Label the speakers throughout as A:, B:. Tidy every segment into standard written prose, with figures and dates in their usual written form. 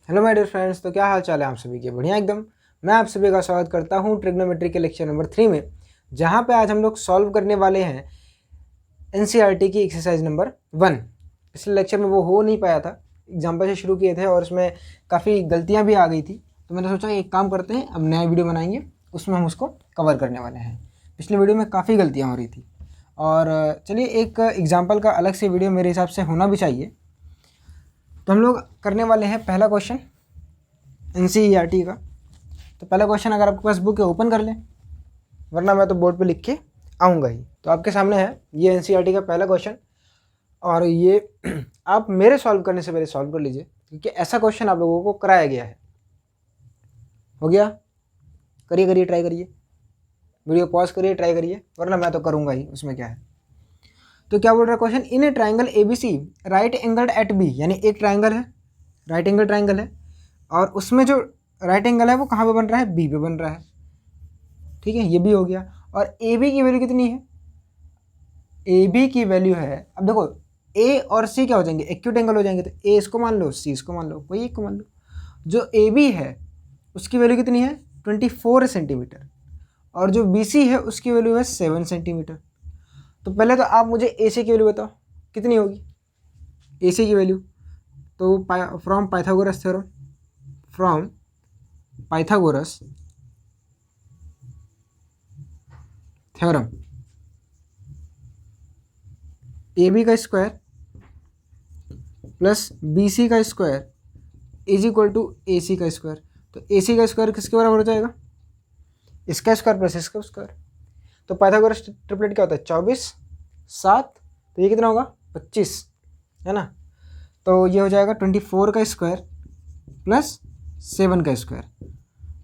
A: Hello my dear friends, तो क्या हाल चाल है आप सभी के? बढ़िया एकदम। मैं आप सभी का स्वागत करता हूं ट्रिग्नोमेट्री के लेक्चर नंबर 3 में, जहां पे आज हम लोग सॉल्व करने वाले हैं एनसीईआरटी की एक्सरसाइज नंबर 1। पिछले लेक्चर में वो हो नहीं पाया था, एग्जाम्पल से शुरू किए थे और उसमें काफ़ी गलतियाँ भी आ गई थी, तो मैंने सोचा एक काम करते हैं, अब नया वीडियो बनाएंगे, उसमें हम उसको कवर करने वाले हैं। पिछले वीडियो में काफ़ी गलतियाँ हो रही थी और चलिए एक एग्जाम्पल का अलग से वीडियो मेरे हिसाब से होना भी चाहिए। तो हम लोग करने वाले हैं पहला क्वेश्चन एनसीईआरटी का। तो पहला क्वेश्चन अगर आपके पास बुक है ओपन कर लें, वरना मैं तो बोर्ड पे लिख के आऊँगा ही। तो आपके सामने है ये एनसीईआरटी का पहला क्वेश्चन, और ये आप मेरे सॉल्व करने से पहले सॉल्व कर लीजिए, क्योंकि ऐसा क्वेश्चन आप लोगों को कराया गया है। हो गया? करिए करिए, ट्राई करिए, वीडियो पॉज करिए, ट्राई करिए, वरना मैं तो करूँगा ही, उसमें क्या है। तो क्या बोल रहा है question, in a triangle ABC right angled at B, यानी एक ट्राइंगल है, राइट एंगल ट्राइंगल है, और उसमें जो राइट एंगल है वो कहाँ पे बन रहा है? B पे बन रहा है। ठीक है, ये भी हो गया। और AB की वैल्यू कितनी है? AB की वैल्यू है, अब देखो A और C क्या हो जाएंगे? एक्यूट एंगल हो जाएंगे, तो A इसको मान लो, C इसको मान लो, कोई एक को मान लो। जो AB है उसकी वैल्यू कितनी है? 24 सेंटीमीटर, और जो BC है उसकी वैल्यू है 7 सेंटीमीटर। तो पहले तो आप मुझे AC की वैल्यू बताओ कितनी होगी? AC की वैल्यू तो from Pythagoras theorem, from Pythagoras theorem, AB का स्क्वायर प्लस BC का square is equal to AC का स्क्वायर। तो AC का स्क्वायर किसके बराबर हो जाएगा? इसका स्क्वायर प्लस इसका स्क्वायर। तो पाइथागोरस ट्रिपलेट क्या होता है? 24 7, तो ये कितना होगा? 25, है ना। तो ये हो जाएगा 24 का स्क्वायर प्लस 7 का स्क्वायर।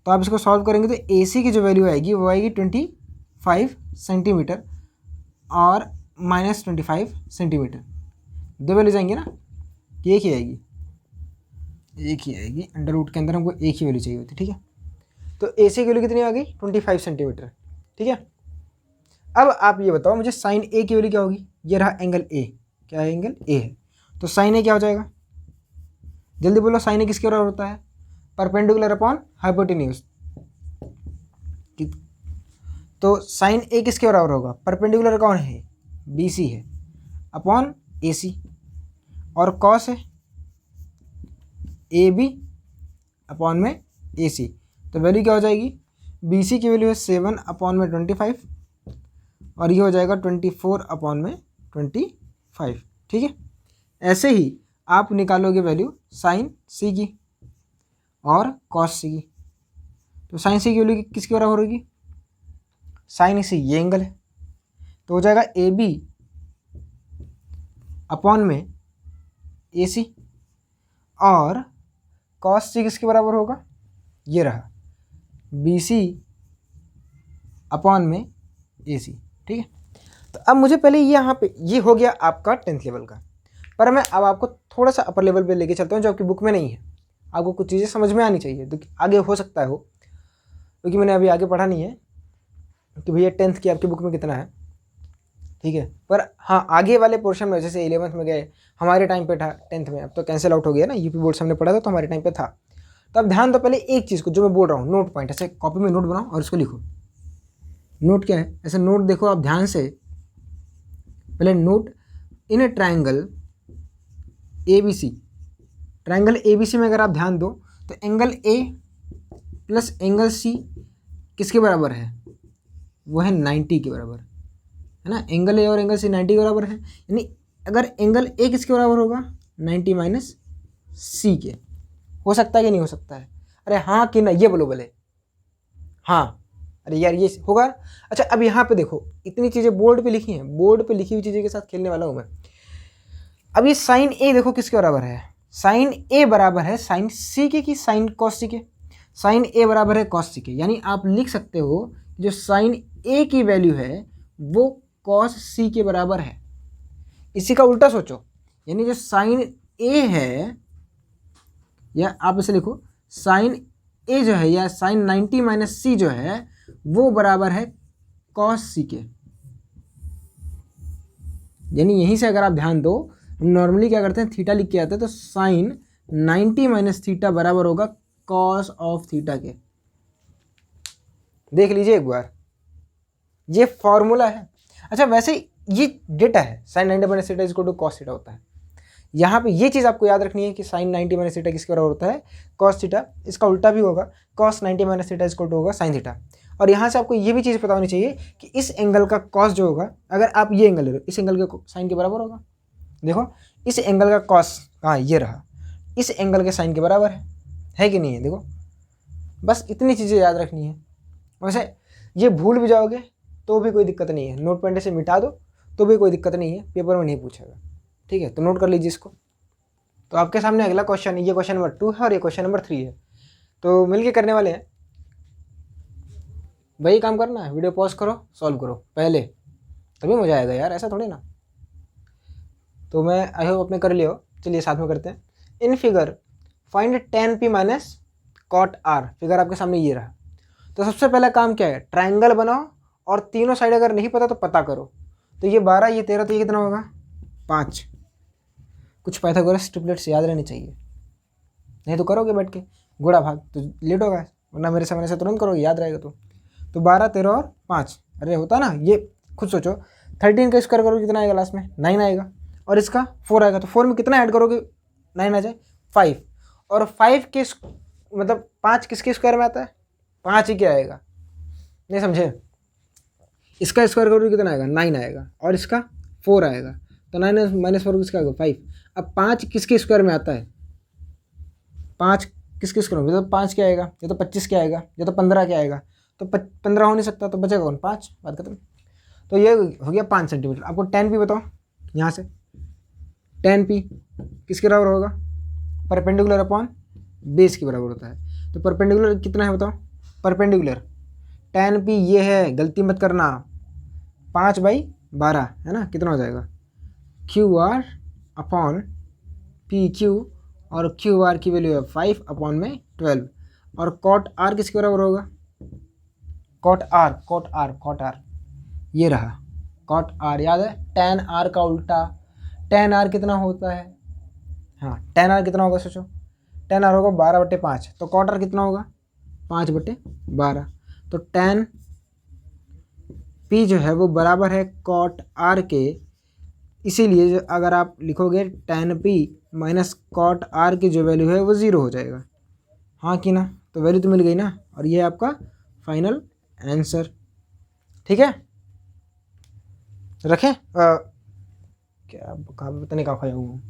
A: तो आप इसको सॉल्व करेंगे तो AC की जो वैल्यू आएगी वो आएगी 25 सेंटीमीटर और माइनस 25 सेंटीमीटर। दो वैल्यूज आएंगी ना, कि एक ही आएगी? एक ही आएगी, अंडर रूट के अंदर हमको एक ही वैल्यू चाहिए होती, ठीक है। तो AC की वैल्यू कितनी आ गई? 25 सेंटीमीटर, ठीक है। अब आप ये बताओ मुझे साइन A की वैल्यू क्या होगी? ये रहा एंगल A, क्या है? एंगल A है। तो साइन A क्या हो जाएगा? जल्दी बोलो, साइन A किसके बराबर होता है? Perpendicular upon hypotenuse. तो साइन A किसके बराबर होगा? परपेंडिकुलर कौन है? BC है, अपॉन AC, और कॉस है AB अपॉन में AC। तो वैल्यू क्या हो जाएगी? BC की वैल्यू है 7 अपॉन में 25, और ये हो जाएगा 24 अपॉन में 25, ठीक है। ऐसे ही आप निकालोगे वैल्यू साइन C की और कॉस C की। तो साइन C की वैल्यू किसके बराबर होगी? साइन C ये एंगल है, तो हो जाएगा AB अपॉन में AC, और कॉस C किसके बराबर होगा? ये रहा BC अपॉन में AC, ठीक है। तो अब मुझे पहले ये यहाँ पे ये हो गया आपका 10th लेवल का, पर मैं अब आपको थोड़ा सा अपर लेवल पे लेके चलता हूँ जो आपकी बुक में नहीं है। आपको कुछ चीज़ें समझ में आनी चाहिए, तो आगे हो सकता है हो, क्योंकि मैंने अभी आगे पढ़ा नहीं है कि भैया 10th की आपकी बुक में कितना है, ठीक है। पर हाँ, आगे वाले पोर्शन में जैसे 11th में गए, हमारे टाइम पे था 10th में, अब तो कैंसिल आउट हो गया ना, यूपी बोर्ड से हमने पढ़ा था तो हमारे टाइम पे था। तो अब ध्यान दो पहले एक चीज़ को जो मैं बोल रहा हूँ, नोट पॉइंट, ऐसे कॉपी में नोट बनाओ और इसको लिखो। नोट क्या है? ऐसे नोट देखो आप ध्यान से, पहले note in a triangle ABC, triangle ABC में अगर आप ध्यान दो तो angle A plus angle C किसके बराबर है? वो है 90 के बराबर, है ना। एंगल A और एंगल C 90 के बराबर है, यानी अगर एंगल A किसके बराबर होगा? 90 माइनस C के। हो सकता है कि नहीं हो सकता है? अरे हाँ कि ना, ये बोलो भले हाँ। अरे यार ये होगा। अच्छा, अब यहाँ पे देखो, इतनी चीज़ें बोर्ड पे लिखी हैं, बोर्ड पे लिखी हुई चीज़ों के साथ खेलने वाला हूँ मैं। अब ये साइन A देखो किसके बराबर है? साइन A बराबर है साइन C के, कि साइन कॉस C के? साइन A बराबर है कॉस C के, यानी आप लिख सकते हो जो साइन A की वैल्यू है वो कॉस C के बराबर है। इसी का उल्टा सोचो, यानी जो साइन A है, या आप इसे लिखो साइन A जो है, या साइन 90 माइनस C जो है वो बराबर है कॉस C के। यानी यहीं से अगर आप ध्यान दो, हम नॉर्मली क्या करते हैं, थीटा लिख के आते हैं, तो साइन 90 माइनस थीटा बराबर होगा कॉस ऑफ थीटा के। देख लीजिए एक बार, ये फॉर्मूला है। अच्छा वैसे ये डेटा है, sine 90 minus theta equal to cos theta होता है। यहाँ पे ये चीज़ आपको याद रखनी है कि साइन 90 माइनस थीटा किसके बराबर होता है, कॉस थीटा। इसका उल्टा भी होगा, cos 90 minus theta equal to होगा साइन थीटा। और यहाँ से आपको ये भी चीज़ पता होनी चाहिए कि इस एंगल का कॉस जो होगा, अगर आप ये एंगल ले रहे हो, इस एंगल के साइन के बराबर होगा। देखो इस एंगल का कॉस, हाँ ये रहा, इस एंगल के साइन के बराबर है कि नहीं है। देखो बस इतनी चीज़ें याद रखनी है। वैसे ये भूल भी जाओगे तो भी कोई दिक्कत नहीं है, नोट पेन से मिटा दो तो भी कोई दिक्कत नहीं है, पेपर में नहीं पूछेगा। ठीक है, तो नोट कर लीजिए इसको। तो आपके सामने अगला क्वेश्चन है, ये क्वेश्चन नंबर 2 है और ये क्वेश्चन नंबर 3 है। तो मिलके करने वाले हैं। वही काम करना है, वीडियो पॉज करो, सॉल्व करो पहले, तभी मजा आएगा यार, ऐसा थोड़ी ना। तो मैं आई होप आपने कर लिया हो। चलिए साथ में करते हैं। In figure find tan p minus cot r। Figure आपके सामने ये रहा। तो सबसे पहला काम क्या है, ट्राइंगल बनाओ और तीनों साइड अगर नहीं पता तो पता करो। तो ये 12, ये 13, तो ये कितना होगा 5। कुछ पाइथागोरस ट्रिपलेट्स याद रहनी चाहिए, नहीं तो करोगे बैठ के गुणा भाग तो लेट होगा, वरना मेरे सामने से तुरंत करोगे, याद रहेगा। तो 12, 13 और 5, अरे होता ना, ये खुद सोचो 13 का स्क्वायर करोगे कितना आएगा लास्ट में, 9 आएगा। और इसका 4 आएगा, तो 4 में कितना ऐड करोगे 9 आ जाए 5। और 5 के मतलब 5 किसके स्क्वायर में आता है, 5 ही क्या आएगा, नहीं समझे। इसका स्क्वायर करोगे कितना आएगा 9 आएगा, और इसका 4 आएगा, तो 9 माइनस 4 किसका आएगा 5। अब 5 किसके स्क्वायर में आता है, 5 किसके स्क्वायर में, तो 5 क्या आएगा, या तो 25 क्या आएगा, या तो 15 क्या आएगा। तो 15 हो नहीं सकता, तो बचेगा कौन 5, बात खत्म। तो ये हो गया 5 सेंटीमीटर। आपको tan p बताओ, यहाँ से tan p किसके बराबर होगा, परपेंडिकुलर अपॉन बेस के बराबर होता है। तो परपेंडिकुलर कितना है बताओ, परपेंडिकुलर tan p ये है, गलती मत करना, 5/12 है ना, कितना हो जाएगा QR अपॉन PQ, और QR की वैल्यू है 5 अपॉन में 12। और कॉट R किसके बराबर होगा, कॉट R ये रहा, कॉट R याद है, tan R का उल्टा, tan R कितना होता है, हाँ tan R कितना होगा सोचो, tan R होगा 12/5, तो कॉट R कितना होगा 5/12। तो tan P जो है वो बराबर है कॉट R के, इसीलिए जो अगर आप लिखोगे tan P minus cot R की जो वैल्यू है वो 0 हो जाएगा, हाँ कि ना। तो वैल्यू तो मिल गई ना, और ये आपका फाइनल आंसर। ठीक है, रखें क्या पता नहीं कहाँ खाया हूँ।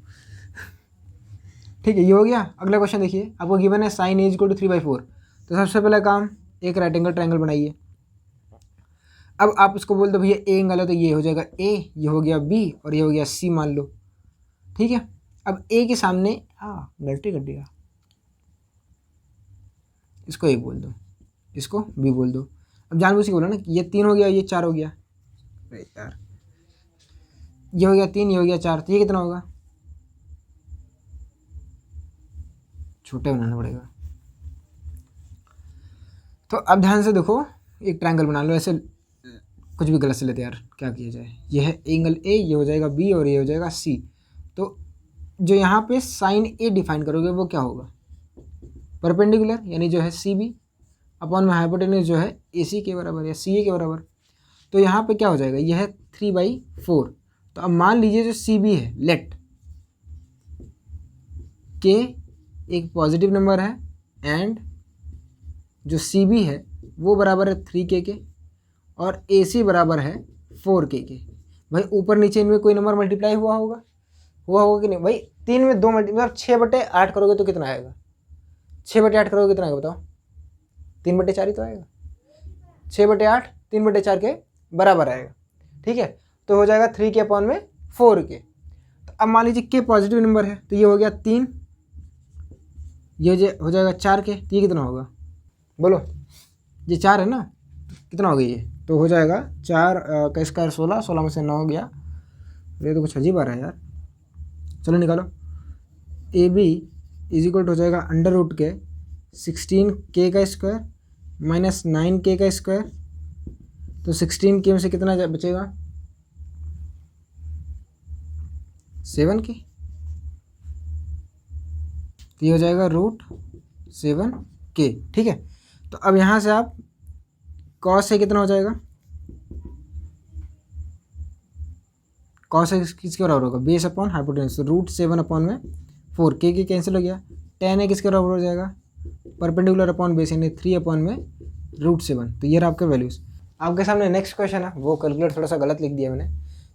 A: ठीक है, ये हो गया। अगला क्वेश्चन देखिए, आपको गिवन है साइन इज इक्वल टू 3/4। तो सबसे पहला काम, एक राइट एंगल ट्रायंगल बनाइए। अब आप इसको बोल दो भैया ए एंगल है, तो ये हो जाएगा ए, ये हो गया बी, और ये हो गया सी मान लो। ठीक है, अब ए के सामने गलती कर दिया, इसको ए बोल दो, इसको बी बोल दो। अब जानबूझ के बोला ना कि ये 3 हो गया, ये 4 हो गया, अरे यार ये हो गया 3, ये हो गया 4, तो ये कितना होगा, छोटे बनाना पड़ेगा। तो अब ध्यान से देखो, एक ट्रायंगल बना लो, ऐसे कुछ भी गलत से लेते यार, क्या किया जाए। ये है एंगल ए, ये हो जाएगा बी, और ये हो जाएगा सी। तो जो यहाँ पे साइन ए डिफाइन करोगे वो क्या होगा, परपेंडिकुलर यानी जो है सी बी अपॉन में हाइपोटेन्यूज जो है ए सी के बराबर या सी ए के बराबर। तो यहाँ पे क्या हो जाएगा, यह है 3/4। तो अब मान लीजिए जो सी बी है, लेट के एक पॉजिटिव नंबर है, एंड जो सी बी है वो बराबर है 3K के, और ए सी बराबर है 4K के। भाई ऊपर नीचे इनमें कोई नंबर मल्टीप्लाई हुआ होगा कि नहीं भाई, 3 में 2 मतलब 6/8 करोगे तो कितना आएगा, 6/8 करोगे कितना आएगा बताओ, 3/4 ही तो आएगा। 6/8 3/4 के बराबर आएगा। ठीक है, तो हो जाएगा 3K अपॉन में 4K। तो अब मान लीजिए के पॉजिटिव नंबर है, तो ये हो गया 3, ये हो जाएगा 4K, तो ये कितना होगा बोलो, ये 4 है ना, कितना हो गया ये, तो हो जाएगा 4 का स्क्वायर 16, 16 में से 9 गया, ये तो कुछ अजीब आ रहा है यार। चलो निकालो, ए बी इज इक्वल हो जाएगा √के 16K का स्क्वायर माइनस 9K का स्क्वायर। तो 16K में से कितना बचेगा 7K। तो ये हो जाएगा √7k। ठीक है, तो अब यहाँ से आप कॉस से कितना हो जाएगा, कॉस ए किसके बराबर होगा, बेस अपॉन हाइपोटेन्यूज, तो √7/4, के कैंसिल हो गया, tan ए किसके बराबर हो जाएगा, परपेंडिकुलर अपॉन बेस यानी 3/√7। तो ये रहा आपके वैल्यूज़। आपके सामने नेक्स्ट क्वेश्चन है, वो कैलकुलेट थोड़ा सा गलत लिख दिया मैंने।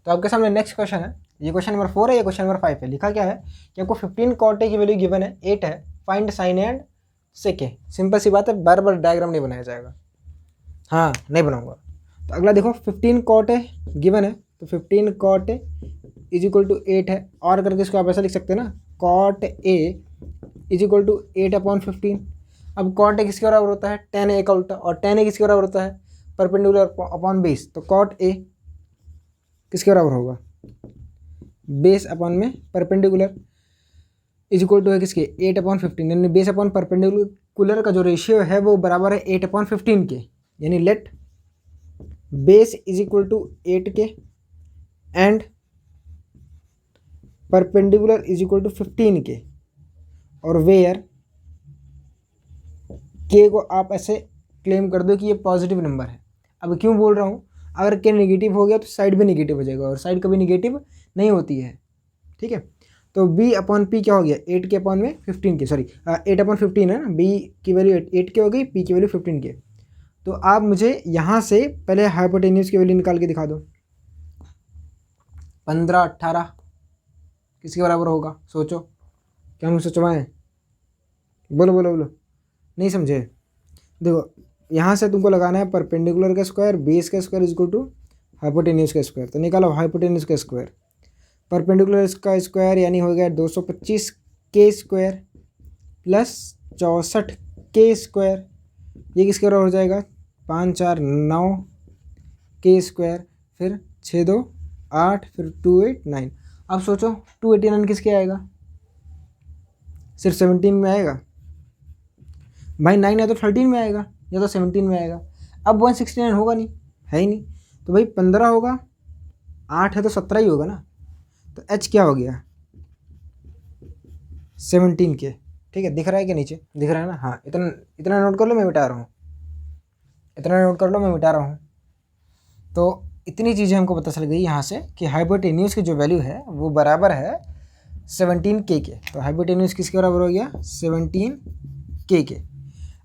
A: तो आपके सामने नेक्स्ट क्वेश्चन है, ये क्वेश्चन नंबर 4 है, ये क्वेश्चन नंबर 5 है। लिखा क्या है कि आपको 15 cot A की वैल्यू गिवन है, 8 है, find sine and sec A. Simple सी बात है, बार बार डायग्राम नहीं बनाया जाएगा, हाँ नहीं बनाऊंगा। तो अगला देखो 15 cot A गिवन है, तो 15 cot A = 8 है, और करके इसको आप ऐसा लिख सकते हैं ना, cot A = 8/15। अब cot A किसके बराबर होता है, tan A का उल्टा, और tan A किसके बराबर होता है, परपेंडिकुलर अपॉन बेस। तो cot A किसके बराबर होगा, बेस अपॉन में परपेंडिकुलर, = है किसके, 8/15, यानी बेस अपॉन परपेंडिकुलर का जो रेशियो है वो बराबर है 8/15 के, यानी late base = 8k and perpendicular = 15k, और वेयर k को आप ऐसे क्लेम कर दो कि ये पॉजिटिव नंबर है। अब क्यों बोल रहा हूँ, अगर k नेगेटिव हो गया तो साइड भी नेगेटिव हो जाएगा, और साइड कभी नेगेटिव नहीं होती है। ठीक है, तो b/p क्या हो गया, 8k/15k, सॉरी 8/15 है ना, b की वैल्यू 8k हो गई, p की वैल्यू 15k। तो आप मुझे यहाँ से पहले हाइपोटेन्यूज की वैल्यू निकाल के दिखा दो, 15, 18 किसके बराबर होगा, सोचो, क्या हम सोचवाएं, बोलो बोलो बोलो, नहीं समझे। देखो यहाँ से तुमको लगाना है परपेंडिकुलर का स्क्वायर, बेस का स्क्वायर = हाइपोटेन्यूज का स्क्वायर। तो निकालो हाइपोटेन्यूज का स्क्वायर, परपेंडिकुलर का स्क्वायर यानी हो गया 225k² प्लस 64k², ये किसके बराबर हो जाएगा, 5 4 9k², फिर 6 2 8, फिर 2 8 9। अब सोचो 289 किसके आएगा, सिर्फ 17 में आएगा भाई, 9 या तो 13 में आएगा या तो 17 में आएगा। अब 169 होगा नहीं, है ही नहीं, तो भाई 15 होगा, 8 है तो 17 ही होगा ना। तो h क्या हो गया, 17k। ठीक है, दिख रहा है कि नीचे दिख रहा है ना, हाँ इतना इतना नोट कर लो, मैं मिटा रहा हूँ, इतना नोट कर लो, मैं मिटा रहा हूँ। तो इतनी चीज़ें हमको पता चल गई यहाँ से कि हाइपोटेन्यूज की जो वैल्यू है वो बराबर है 17k के। तो हाइपोटेन्यूज किसके बराबर हो गया, 17k के।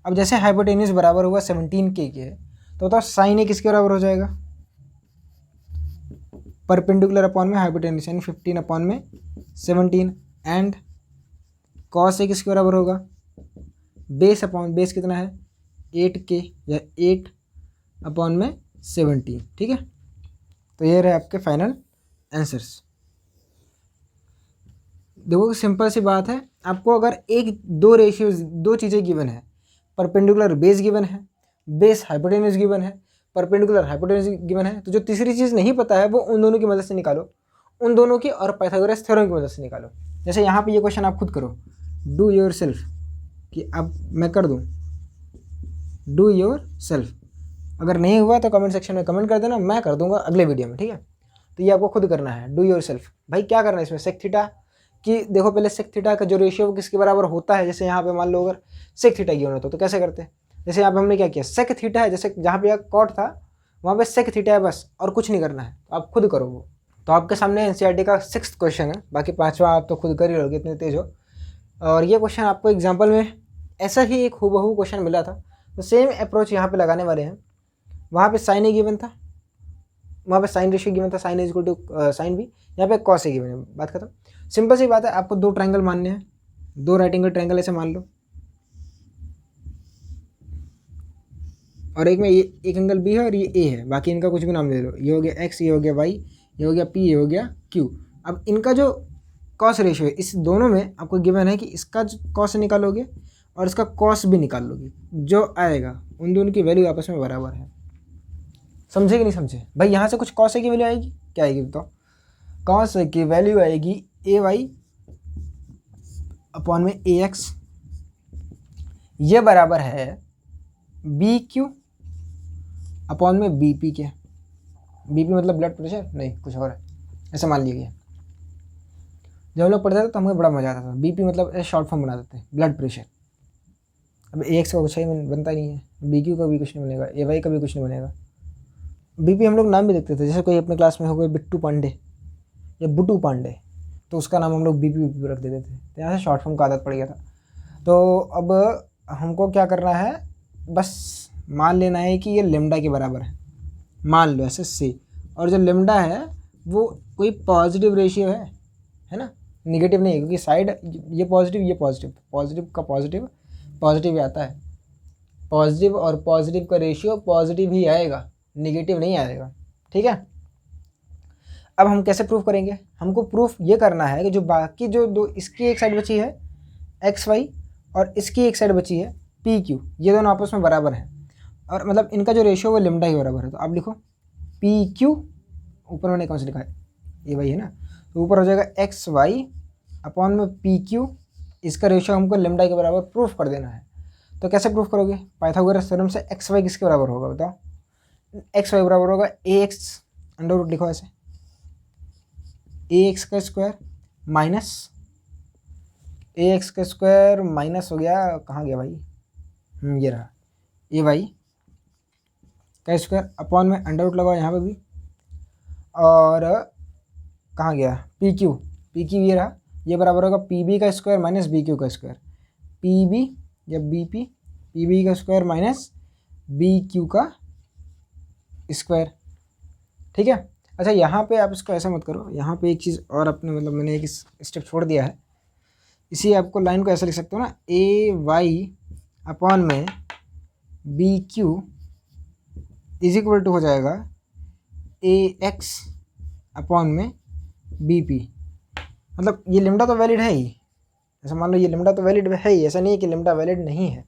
A: अब जैसे हाइपोटेन्यूज बराबर हुआ 17k के, तो बताओ साइन ए किसके बराबर हो जाएगा, परपेंडिकुलर अपॉन में हाइपोटेन्यूज यानी 15/17, एंड कॉस ए किसके बराबर होगा, बेस अपॉन बेस कितना है 8k या 8/17। ठीक है, तो ये रहे आपके फाइनल आंसर्स। देखो सिंपल सी बात है, आपको अगर दो चीज़ें गिवन है, परपेंडिकुलर बेस गिवन है, बेस हाइपोटेन्यूज गिवन है, परपेंडिकुलर हाइपोटेन्यूज गिवन है, तो जो तीसरी चीज़ नहीं पता है वो उन दोनों की मदद से निकालो, उन दोनों की और पाइथागोरस थ्योरम की मदद से निकालो। जैसे यहाँ पे ये क्वेश्चन आप खुद करो, डू योर सेल्फ, कि अब मैं कर दूँ, डू योर सेल्फ। अगर नहीं हुआ तो कमेंट सेक्शन में कमेंट कर देना, मैं कर दूंगा अगले वीडियो में। ठीक है, तो ये आपको खुद करना है, डू योर सेल्फ। भाई क्या करना है इसमें, सेक थीटा कि देखो पहले सेक थीटा का जो रेशियो वो किसके बराबर होता है। जैसे यहाँ पे मान लो अगर सेक थीटा गिवन होता तो कैसे करते हैं, जैसे यहाँ पे हमने क्या किया, सेक थीटा है, जैसे जहाँ पे कॉट था वहाँ पे सेक थीटा है बस, और कुछ नहीं करना है, तो आप खुद करो वो। तो आपके सामने एनसीईआरटी का 6th क्वेश्चन है, बाकी 5वां आप तो खुद कर ही लोगे, इतने तेज हो। और ये क्वेश्चन आपको एग्जाम्पल में ऐसा ही एक हूबहू क्वेश्चन मिला था, तो सेम अप्रोच यहाँ पे लगाने वाले हैं। वहाँ पे साइन ए गिवन था, वहाँ पे साइन रेशियो गिवन था, साइन ए = साइन बी, यहाँ पे कॉस ए गिवन है, बात खत्म। सिंपल सी बात है, आपको दो ट्रायंगल मानने हैं, दो राइट एंगल ट्रायंगल ऐसे मान लो, और एक में एक एंगल बी है और ये ए है, बाकी इनका कुछ भी नाम ले लो, ये हो गया एक्स, ये हो गया वाई, ये हो गया पी, ये हो गया क्यू। अब इनका जो कॉस रेशियो है, इस दोनों में आपको गिवन है कि इसका कॉस निकालोगे और इसका कॉस भी निकाल लोगे, जो आएगा उन दोनों की वैल्यू आपस में बराबर है। समझे कि नहीं समझे भाई, यहाँ से कुछ कॉस की वैल्यू आएगी, क्या आएगी बताओ, कॉस की वैल्यू आएगी AY/में AX, ये बराबर है BQ/में BP के। BP मतलब ब्लड प्रेशर नहीं, कुछ और है, ऐसा मान लीजिए। जब हम लोग पढ़ते थे तो हमें बड़ा मजा आता था। बीपी मतलब शॉर्ट फॉर्म बना देते हैं, ब्लड प्रेशर। अब AX का कुछ ही बनता नहीं है, BQ का भी कुछ नहीं बनेगा, AY का भी कुछ नहीं बनेगा। बीपी हम लोग नाम भी देखते थे, जैसे कोई अपने क्लास में हो गए बिट्टू पांडे या बुट्टू पांडे, तो उसका नाम हम लोग बीपी रख देते थे, तो यहाँ से शॉर्ट फॉर्म का आदत पड़ गया था। तो अब हमको क्या करना है, बस मान लेना है कि ये लेमडा के बराबर है, मान लो ऐसे से। और जो लेमडा है वो कोई पॉजिटिव रेशियो है ना, निगेटिव नहीं है, क्योंकि साइड ये पॉजिटिव ये पॉजिटिव, पॉजिटिव का पॉजिटिव पॉजिटिव ही आता है, पॉजिटिव और पॉजिटिव का रेशियो पॉजिटिव ही आएगा, निगेटिव नहीं आएगा। ठीक है, अब हम कैसे प्रूफ करेंगे, हमको प्रूफ ये करना है कि जो बाकी जो दो, इसकी एक साइड बची है XY और इसकी एक साइड बची है PQ, ये दोनों आपस में बराबर हैं, और मतलब इनका जो रेशियो वो लेमडा ही बराबर है। तो आप लिखो PQ, ऊपर मैंने कौन सा लिखा है, AY है ना, तो ऊपर हो जाएगा XY अपॉन में PQ, इसका रेशियो हमको लेमडा के बराबर प्रूफ कर देना है। तो कैसे प्रूफ करोगे, पाइथागोरस थ्योरम से XY किसके बराबर होगा बताओ, XY बराबर होगा AX अंडर रूट, लिखो ऐसे AX का स्क्वायर माइनस AX का स्क्वायर माइनस हो गया, कहाँ गया भाई, ये रहा AY का स्क्वायर अपॉन में अंडर रूट लगाओ यहाँ पे भी, और कहाँ गया PQ ये रहा, ये बराबर होगा PB का स्क्वायर माइनस BQ का स्क्वायर, PB या BP, PB का स्क्वायर माइनस BQ का स्क्वायर। ठीक है, अच्छा यहाँ पे आप इसको ऐसा मत करो, यहाँ पे एक चीज़ और अपने मतलब मैंने एक स्टेप छोड़ दिया है, इसी आपको लाइन को ऐसा लिख सकते हो ना, AY अपॉन में BQ इज इक्वल टू हो जाएगा AX अपॉन में BP। मतलब ये लिम्डा तो वैलिड है ही, ऐसा मान लो ये लिम्डा तो वैलिड है ही, ऐसा नहीं है कि लिम्डा वैलिड नहीं है,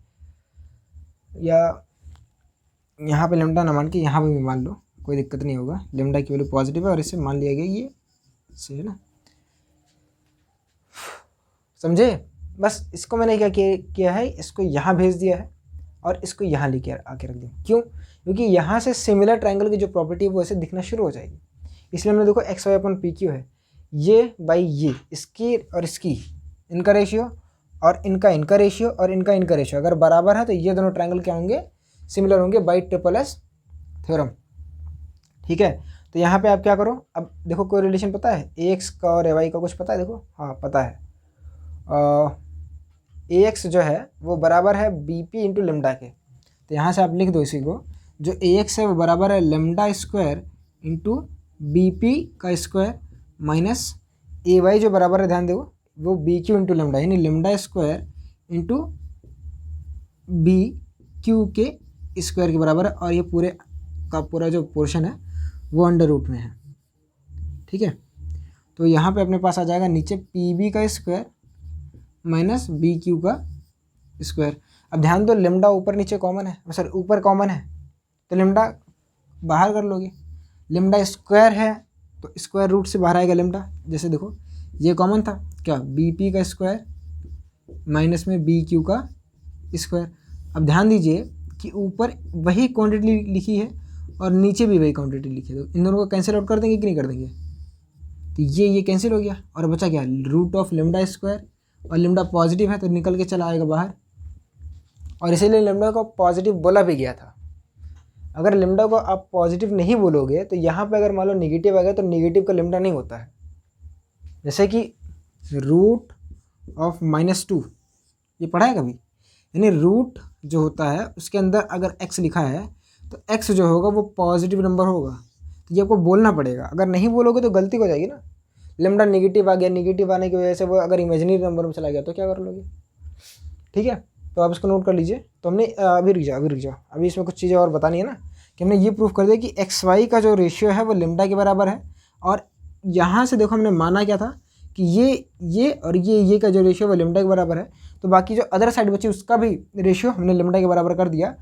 A: या यहाँ पे लिम्डा ना मान के यहाँ पे भी मान लो, कोई दिक्कत नहीं होगा, लिम्डा की वैल्यू पॉजिटिव है और इससे मान लिया गया ये से, है ना, समझे। बस इसको मैंने क्या किया है, इसको यहाँ भेज दिया है और इसको यहाँ लेके आके रख दिया, क्यों, क्योंकि यहाँ से सिमिलर ट्रायंगल की जो प्रॉपर्टी है वो ऐसे दिखना शुरू हो जाएगी, इसलिए हमने देखो XY अपन PQ है, ये बाई ये, इसकी और इसकी इनका रेशियो और इनका रेशियो और इनका रेशियो अगर बराबर है तो ये दोनों ट्रायंगल क्या होंगे, सिमिलर होंगे बाई SSS थ्योरम। ठीक है, तो यहाँ पे आप क्या करो, अब देखो कोई रिलेशन पता है AX का और AY का, कुछ पता है, देखो हाँ पता है, AX जो है वो बराबर है BP इंटू लेमडा के, तो यहाँ से आप लिख दो इसी को, जो AX है वो बराबर है लेमडा स्क्वायर इंटू BP का स्क्वायर माइनस AY जो बराबर है, ध्यान दो वो BQ इंटू लेमडा, यानी लेमडा स्क्वायर इंटू BQ के स्क्वायर के बराबर है, और ये पूरे का पूरा जो पोर्शन है वो अंडर रूट में है। ठीक है, तो यहाँ पे अपने पास आ जाएगा नीचे PB का स्क्वायर माइनस BQ का स्क्वायर। अब ध्यान दो लेमडा ऊपर नीचे कॉमन है, सर ऊपर कॉमन है तो लेमडा बाहर कर लोगे, लेमडा स्क्वायर है तो स्क्वायर रूट से बाहर आएगा लेमडा, जैसे देखो ये कॉमन था क्या, BP का स्क्वायर माइनस में BQ का स्क्वायर। अब ध्यान दीजिए कि ऊपर वही क्वांटिटी लिखी है और नीचे भी वही क्वांटिटी लिखी है, तो इन दोनों को कैंसिल आउट कर देंगे कि नहीं कर देंगे, तो ये कैंसिल हो गया और बचा क्या, रूट ऑफ लेमडा स्क्वायर, और लेमडा पॉजिटिव है तो निकल के चला आएगा बाहर, और इसीलिए लेमडा को पॉजिटिव बोला भी गया था। अगर लेमडा को आप पॉजिटिव नहीं बोलोगे तो यहाँ पे अगर मान लो निगेटिव आ गया तो निगेटिव का लेमडा नहीं होता है, जैसे कि रूट ऑफ -2 ये पढ़ा है कभी, यानी रूट जो होता है उसके अंदर अगर x लिखा है तो x जो होगा वो पॉजिटिव नंबर होगा, तो ये आपको बोलना पड़ेगा, अगर नहीं बोलोगे तो गलती हो जाएगी ना, लेमडा नेगेटिव आ गया, नेगेटिव आने की वजह से वो अगर इमेजिनरी नंबर में चला गया तो क्या कर लोगे। ठीक है, तो आप इसको नोट कर लीजिए। तो हमने अभी रुक जाओ अभी इसमें कुछ चीज़ें और बतानी है ना, कि हमने ये प्रूफ कर दिया कि XY का जो रेशियो है वो लेमडा के बराबर है, और यहाँ से देखो हमने माना क्या था कि ये और ये का जो रेशियो वो लेमडा के बराबर है, तो बाकी जो अदर साइड बची उसका भी रेशियो हमने लेमडा के बराबर कर दिया।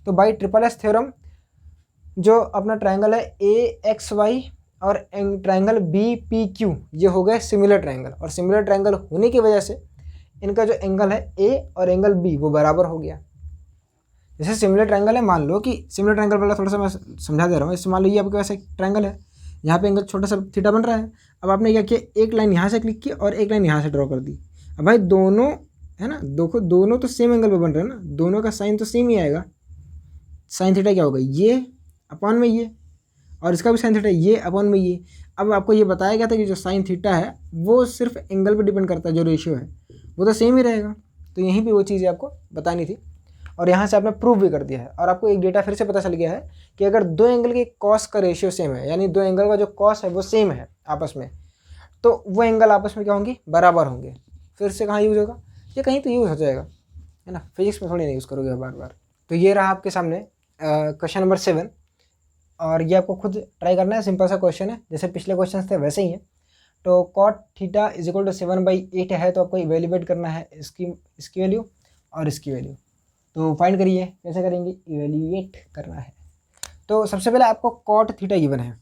A: तो बाई SSS थ्योरम जो अपना ट्रायंगल है AXY और ट्रायंगल BPQ ये हो गए सिमिलर ट्रायंगल, और सिमिलर ट्रायंगल होने की वजह से इनका जो एंगल है A और एंगल B वो बराबर हो गया। जैसे सिमिलर ट्रायंगल है, मान लो कि सिमिलर ट्रायंगल वाला थोड़ा सा मैं समझा दे रहा हूँ, इससे मान लो ये आपके पास एक ट्रायंगल है, यहाँ पे एंगल छोटा सा थीटा बन रहा है। अब आपने क्या किया, एक लाइन यहाँ से क्लिक की और एक लाइन यहाँ से ड्रॉ कर दी। अब भाई दोनों है ना, देखो दोनों तो सेम एंगल पे बन रहे हैं ना, दोनों का साइन तो सेम ही आएगा। साइन थीटा क्या होगा, ये अपॉन में ये, और इसका भी साइन थीटा ये अपॉन में ये। अब आपको ये बताया गया था कि जो साइन थीटा है वो सिर्फ एंगल पे डिपेंड करता है, जो रेशियो है वो तो सेम ही रहेगा। तो यहीं पे वो चीज़ें आपको बतानी थी और यहाँ से आपने प्रूव भी कर दिया है। और आपको एक डेटा फिर से पता चल गया है कि अगर दो एंगल के कॉस का रेशियो सेम है, यानी दो एंगल का जो कॉस है वो सेम है आपस में, तो वो एंगल आपस में क्या होंगे, बराबर होंगे। फिर से कहाँ यूज़ होगा, ये कहीं तो यूज़ हो जाएगा, है ना, फिजिक्स में थोड़ी नहीं यूज़ करोगे बार बार। तो ये रहा आपके सामने क्वेश्चन नंबर 7, और ये आपको खुद ट्राई करना है। सिंपल सा क्वेश्चन है, जैसे पिछले क्वेश्चन थे वैसे ही है। तो cot theta is equal to 7/8 है, तो आपको इवेल्युएट करना है इसकी वैल्यू और इसकी वैल्यू। तो फाइंड करिए, कैसे करेंगे, इवेल्युएट करना है। तो सबसे पहले आपको कॉट थीटा गिवन है।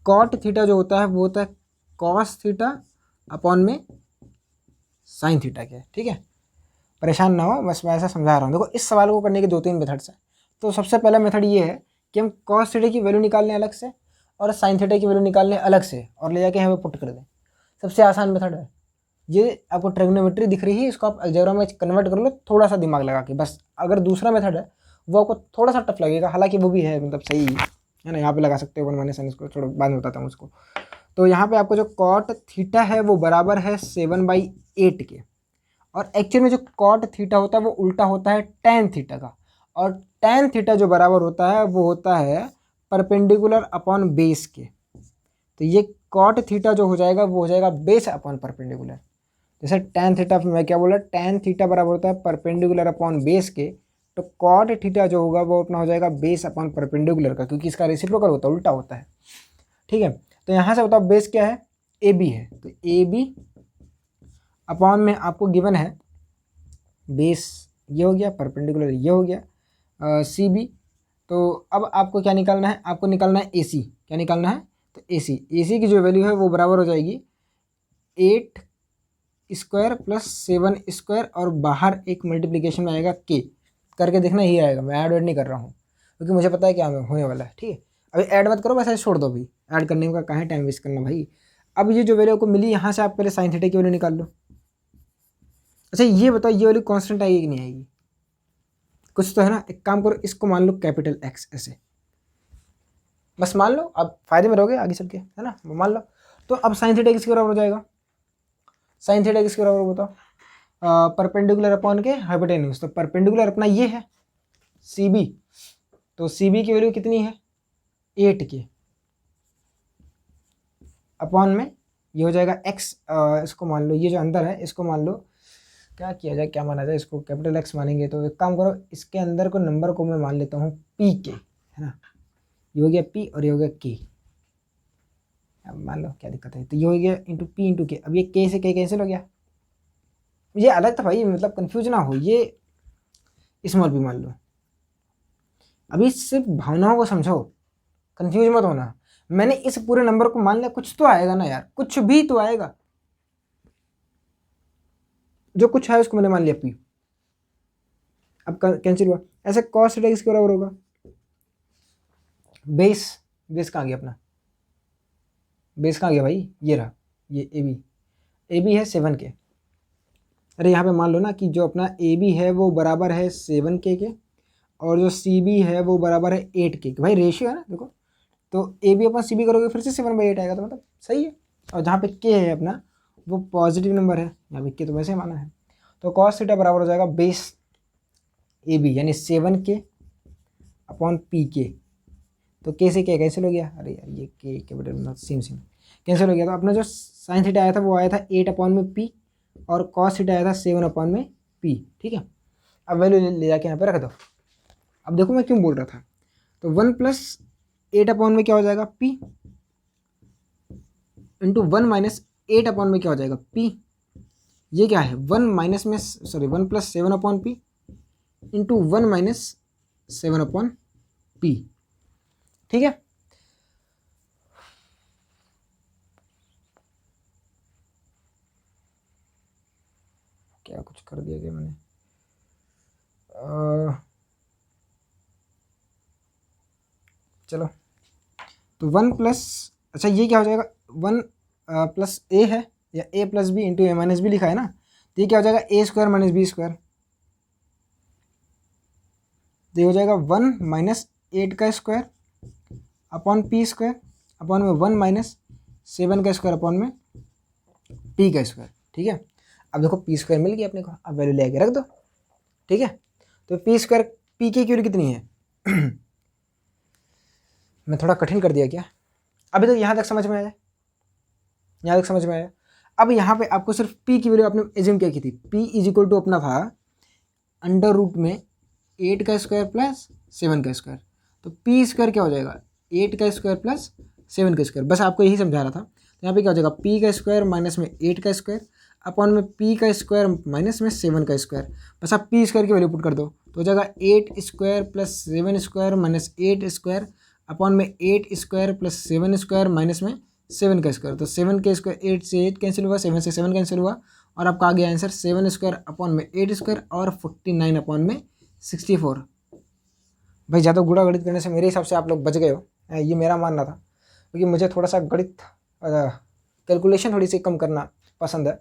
A: कॉट थीटा जो होता है वो होता है कॉस थीटा अपॉन में साइन थीटा के, ठीक है। परेशान ना हो, बस मैं ऐसा समझा रहा हूँ। देखो इस सवाल को करने के 2-3 मेथड्स हैं। तो सबसे पहला मेथड ये है कि हम कॉस थीटा की वैल्यू निकाल लें अलग से और साइन थीटा की वैल्यू निकाल लें अलग से और ले जाके हमें पुट कर दें। सबसे आसान मेथड है ये। आपको ट्रिग्नोमेट्री दिख रही है, इसको आप अलजेब्रा में कन्वर्ट कर लो थोड़ा सा दिमाग लगा के बस। अगर दूसरा मेथड है वो आपको थोड़ा सा टफ लगेगा, हालांकि वो भी है मतलब सही है ना, यहाँ पे लगा सकते हो 1 - इसको थोड़ा बाद में बताता हूँ उसको। तो यहाँ पे आपको जो कॉट थीटा है वो बराबर है 7/8 के, और एक्चुअल में जो कॉट थीटा होता है वो उल्टा होता है टैन थीटा का, और टैन थीटा जो बराबर होता है वो होता है परपेंडिकुलर अपॉन बेस के। तो ये कॉट थीटा जो हो जाएगा वो हो जाएगा बेस अपॉन परपेंडिकुलर। जैसे टैन थीटा मैं क्या बोला, टैन थीटा बराबर होता है परपेंडिकुलर अपॉन बेस के, तो कॉट थीटा जो होगा वो अपना हो जाएगा बेस अपॉन परपेंडिकुलर का, क्योंकि इसका रेसिप्रोकल होता है, उल्टा होता है, ठीक है। तो यहाँ से बताओ बेस क्या है, ए बी है, तो ए बी अपॉन में आपको गिवन है बेस ये हो गया, परपेंडिकुलर ये हो गया सी बी। तो अब आपको क्या निकालना है, आपको निकालना है ए सी। क्या निकालना है, तो ए सी की जो वैल्यू है वो बराबर हो जाएगी 8 स्क्वायर प्लस 7 स्क्वायर, और बाहर एक मल्टीप्लिकेशन में आएगा के, करके देखना ही आएगा। मैं ऐड वेड नहीं कर रहा हूँ क्योंकि मुझे पता है क्या होने वाला है, ठीक है। अभी ऐड मत करो, वैसे छोड़ दो, अभी ऐड करने का कहाँ टाइम वेस्ट करना भाई। अब ये जो वैल्यू को मिली यहाँ से आप पहले साइन थीटा की वैल्यू निकाल लो। अच्छा ये बताओ ये वैल्यू कांस्टेंट आएगी कि नहीं आएगी, कुछ तो है ना। एक काम करो, इसको मान लो कैपिटल एक्स, ऐसे बस मान लो, अब फायदे में रहोगे आगे चल के, है ना, मान लो। तो अब साइन थीटा किसके बराबर हो जाएगा, साइन थीटा किसके बराबर बताओ, परपेंडिकुलर अपॉन के हाइपोटेन्यूज। तो परपेंडिकुलर अपना ये है सी बी, तो सी बी की वैल्यू कितनी है 8 की, अपॉन में ये हो जाएगा एक्स। इसको मान लो, ये जो अंदर है इसको मान लो, क्या किया जाए, क्या माना जाए इसको, कैपिटल एक्स मानेंगे। तो एक काम करो, इसके अंदर को नंबर को मैं मान लेता हूँ पी के, है ना, ये हो गया पी और ये हो गया के। अब मान लो क्या दिक्कत है, तो ये हो गया इंटू पी इंटू के। अब ये के से के कैंसिल हो गया, ये अलग था भाई, मतलब कंफ्यूज ना हो, ये स्मॉल पी मान लो। अभी सिर्फ भावनाओं को समझो, कंफ्यूज मत होना। मैंने इस पूरे नंबर को मान लिया, कुछ तो आएगा ना यार, कुछ भी तो आएगा। जो कुछ है उसको मैंने मान लिया पी, अब कैंसिल हुआ। ऐसे कॉस थीटा किसके बराबर होगा, बेस, बेस कहाँ गया अपना, बेस कहाँ गया भाई, ये रहा, ये ए बी है 7 के। अरे यहाँ पे मान लो ना कि जो अपना ए बी है वो बराबर है 7 के, और जो सी बी है वो बराबर है 8 के। भाई रेशियो है ना, देखो, तो A B upon C B करोगे फिर से 7/8 आएगा, तो मतलब सही है। और जहाँ पे के है अपना वो पॉजिटिव नंबर है, यहाँ पे के तो वैसे ही माना है। तो कॉस थीटा बराबर हो जाएगा बेस ए बी यानी 7 के अपॉन पी के। तो के से क्या कैंसिल हो गया, अरे यार ये के बटे सेम कैंसिल हो गया। तो अपना जो साइन थीटा आया था वो आया था 8 अपॉन में पी, और कॉस थीटा आया था 7 अपॉन में पी, ठीक है। अब वैल्यू ले जाके यहाँ पे रख दो। अब देखो मैं क्यों बोल रहा था, तो 1 + 8 अपॉन में क्या हो जाएगा पी, इंटू 1 - 8 अपॉन में क्या हो जाएगा पी। ये क्या है 1 माइनस में, sorry 1 + 7 upon P into 1 - 7 upon P, ठीक है। क्या कुछ कर दिया क्या मैंने, चलो तो 1 प्लस, अच्छा ये क्या हो जाएगा, 1 प्लस ए है या ए प्लस बी इंटू ए माइनस बी लिखा है ना, तो ये क्या हो जाएगा ए स्क्वायर माइनस बी स्क्वायर, तो ये हो जाएगा 1 माइनस 8 का square upon P square upon में 1 माइनस 7 का स्क्वायर अपॉन में पी का स्क्वायर। ठीक है, अब देखो पी स्क्वायर मिल गया अपने को, अब वैल्यू ले आके रख दो। ठीक है, तो पी स्क्वायर पी की वैल्यू कितनी है मैं थोड़ा कठिन कर दिया क्या? अभी तो यहाँ तक समझ में आया, यहाँ तक समझ में आया। अब यहाँ पे आपको सिर्फ पी की वैल्यू आपने एज्यूम क्या की थी, पी इज इक्वल टू अपना था अंडर रूट में 8 का स्क्वायर प्लस 7 का स्क्वायर, तो पी स्क्वायर क्या हो जाएगा 8 का स्क्वायर प्लस 7 का स्क्वायर, बस आपको यही समझा रहा था। तो यहाँ पे क्या हो जाएगा पी का स्क्वायर माइनस में 8 का स्क्वायर अपॉन में पी का स्क्वायर माइनस में 7 का स्क्वायर, बस आप पी स्क्वायर की वैल्यू पुट कर दो, तो हो जाएगा 8 square plus 7 square minus 8 square upon में 8 स्क्वायर प्लस 7 स्क्वायर माइनस में 7 का स्क्वायर, तो 7 के स्क्वायर 8 से 8 कैंसिल हुआ, 7 से 7 कैंसिल हुआ, और आपका आ गया आंसर 7 स्क्वायर अपॉन में 8 स्क्वायर और 49 अपॉन में 64। भाई ज़्यादा गुणा गणित करने से मेरे हिसाब से आप लोग बच गए हो, ये मेरा मानना था, क्योंकि मुझे थोड़ा सा गणित कैलकुलेशन थोड़ी सी कम करना पसंद है,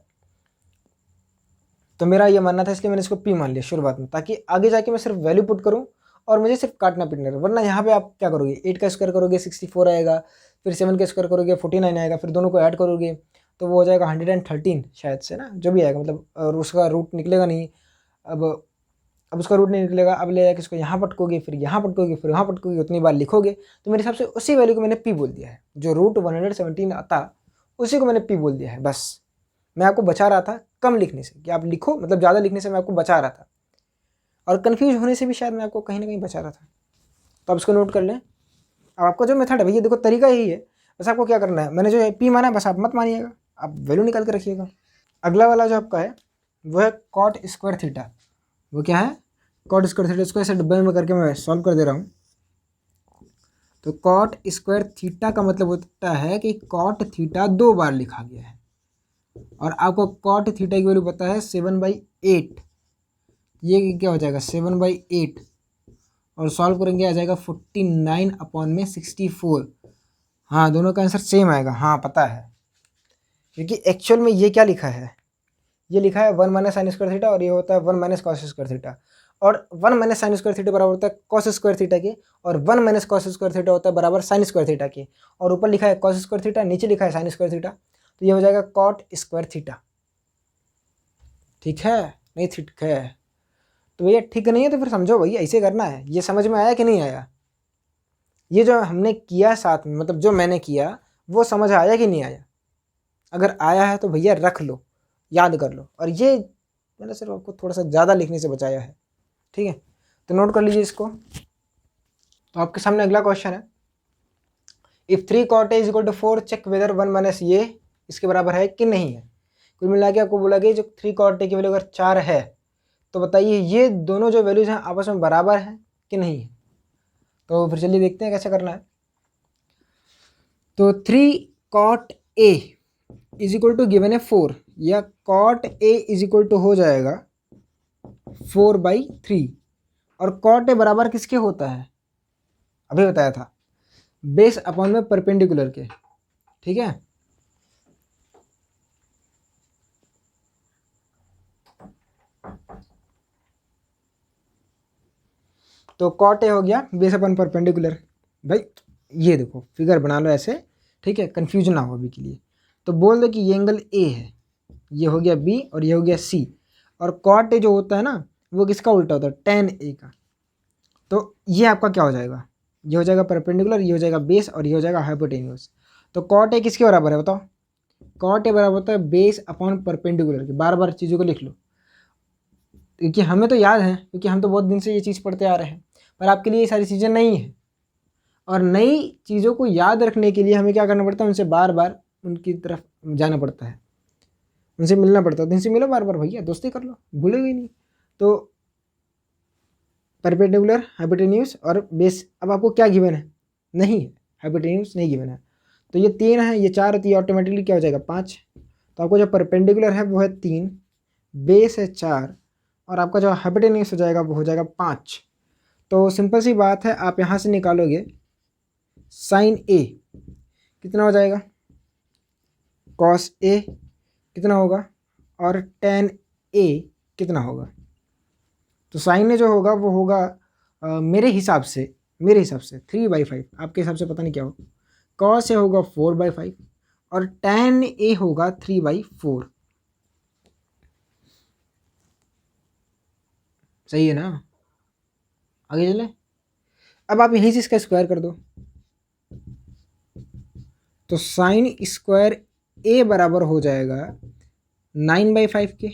A: तो मेरा ये मानना था, इसलिए मैंने इसको पी मान लिया शुरुआत में, ताकि आगे जाके मैं सिर्फ वैल्यू पुट करूँ और मुझे सिर्फ काटना पीटना रहे। वरना यहाँ पे आप क्या करोगे, 8 का स्क्वायर करोगे 64 आएगा, फिर 7 का स्क्वायर करोगे 49 आएगा, फिर दोनों को ऐड करोगे तो वो हो जाएगा 113 शायद से ना, जो भी आएगा मतलब, और उसका रूट निकलेगा नहीं। अब उसका रूट नहीं निकलेगा, अब ले जाके इसको यहाँ पटकोगे, फिर यहाँ पटकोगे, फिर यहाँ पटकोगे, उतनी बार लिखोगे, तो मेरे हिसाब से उसी वैल्यू को मैंने पी बोल दिया है, जो रूट 117 आता उसी को मैंने पी बोल दिया है। बस मैं आपको बचा रहा था कम लिखने से, कि आप लिखो, मतलब ज़्यादा लिखने से मैं आपको बचा रहा था, और कन्फ्यूज होने से भी शायद मैं आपको कहीं ना कहीं बचा रहा था। तो आप इसको नोट कर लें। अब आपका जो मेथड है भैया देखो, तरीका यही है, बस आपको क्या करना है, मैंने जो पी माना है बस आप मत मानिएगा, आप वैल्यू निकाल के रखिएगा। अगला वाला जो आपका है वो है कॉट स्क्वायर थीटा। वो क्या है, कॉट स्क्वायर थीटा, इसको ऐसे डब्बे में करके मैं सॉल्व कर दे रहा हूँ। तो कॉट स्क्वायर थीटा का मतलब होता है कि कॉट थीटा 2 बार लिखा गया है, और आपको कॉट थीटा की वैल्यू पता है 7/8, ये क्या हो जाएगा 7/8, और सॉल्व करेंगे आ जाएगा 49 अपॉन में 64। हाँ दोनों का आंसर सेम आएगा, हाँ पता है, क्योंकि एक्चुअल में ये क्या लिखा है, ये लिखा है 1 माइनस साइन स्क्वायर थीटा, और ये होता है 1 माइनस कॉस स्क्वायर थीटा, और 1 माइनस साइन स्क्वायर थीटा बराबर होता है कॉस स्क्वायर थीटा के, और 1 माइनस कॉस स्क्वायर थीटा होता है बराबर साइन स्क्वायर थीटा के, और ऊपर लिखा है कॉस स्क्वायर थीटा, नीचे लिखा है साइन स्क्वायर थीटा, तो ये हो जाएगा कॉट स्क्वायर थीटा। ठीक है, नहीं ठीक है तो भैया ठीक नहीं है तो फिर समझो भैया ऐसे करना है। ये समझ में आया कि नहीं आया, ये जो हमने किया साथ में, मतलब जो मैंने किया वो समझ आया कि नहीं आया? अगर आया है तो भैया रख लो, याद कर लो, और ये मैंने सिर्फ आपको थोड़ा सा ज़्यादा लिखने से बचाया है। ठीक है, तो नोट कर लीजिए इसको। तो आपके सामने अगला क्वेश्चन है, if 3 cot a = 4 check whether 1 minus ये इसके बराबर है कि नहीं है। कुल मिला के आपको बोला गया जो 3 cot a की वैल्यू अगर 4 है तो बताइए ये दोनों जो वैल्यूज हैं आपस में बराबर हैं कि नहीं है। तो फिर चलिए देखते हैं कैसे करना है। तो 3 cot a = गिवन है 4, या cot a = हो जाएगा 4/3, और cot a बराबर किसके होता है, अभी बताया था, बेस अपॉन में परपेंडिकुलर के। ठीक है, तो cot a हो गया बेस अपॉन परपेंडिकुलर। भाई ये देखो फिगर बना लो ऐसे, ठीक है, कन्फ्यूजन ना हो अभी के लिए। तो बोल दो कि ये एंगल ए है, ये हो गया बी और ये हो गया सी, और cot a जो होता है ना वो किसका उल्टा होता है, tan a का। तो ये आपका क्या हो जाएगा, ये हो जाएगा परपेंडिकुलर, ये हो जाएगा बेस, और ये हो जाएगा हाइपोटेन्यूस। तो cot a किसके बराबर है बताओ, cot a बराबर होता है बेस अपॉन परपेंडिकुलर के। बार बार चीज़ों को लिख लो, क्योंकि हमें तो याद है, क्योंकि हम तो बहुत दिन से ये चीज़ पढ़ते आ रहे हैं, पर आपके लिए ये सारी चीज़ें नहीं है, और नई चीज़ों को याद रखने के लिए हमें क्या करना पड़ता है, उनसे बार बार उनकी तरफ जाना पड़ता है, उनसे मिलना पड़ता है। तो इनसे मिलो बार बार भैया, दोस्ती कर लो, भूलोगे नहीं। तो परपेंडिकुलर, हाइपोटेन्यूस और बेस, अब आपको क्या गिवन है, नहीं है, हाइपोटेन्यूस नहीं गिवन है, तो ये 3 है, ये 4 है, तो ये ऑटोमेटिकली क्या हो जाएगा 5। तो आपको जो परपेंडिकुलर है वो है 3, बेस है 4, और आपका जो हाइपोटेन्यूस हो जाएगा वो हो जाएगा 5। तो सिंपल सी बात है, आप यहाँ से निकालोगे साइन ए, कितना हो जाएगा, कॉस ए कितना होगा और टेन ए कितना होगा। तो साइन ए जो होगा वो होगा मेरे हिसाब से 3/5, आपके हिसाब से पता नहीं क्या हो। कॉस ए होगा 4/5 और टेन ए होगा 3/4। सही है ना। आगे चले, अब आप यहीं से इसका स्क्वायर कर दो। तो साइन स्क्वायर ए बराबर हो जाएगा 9/5 के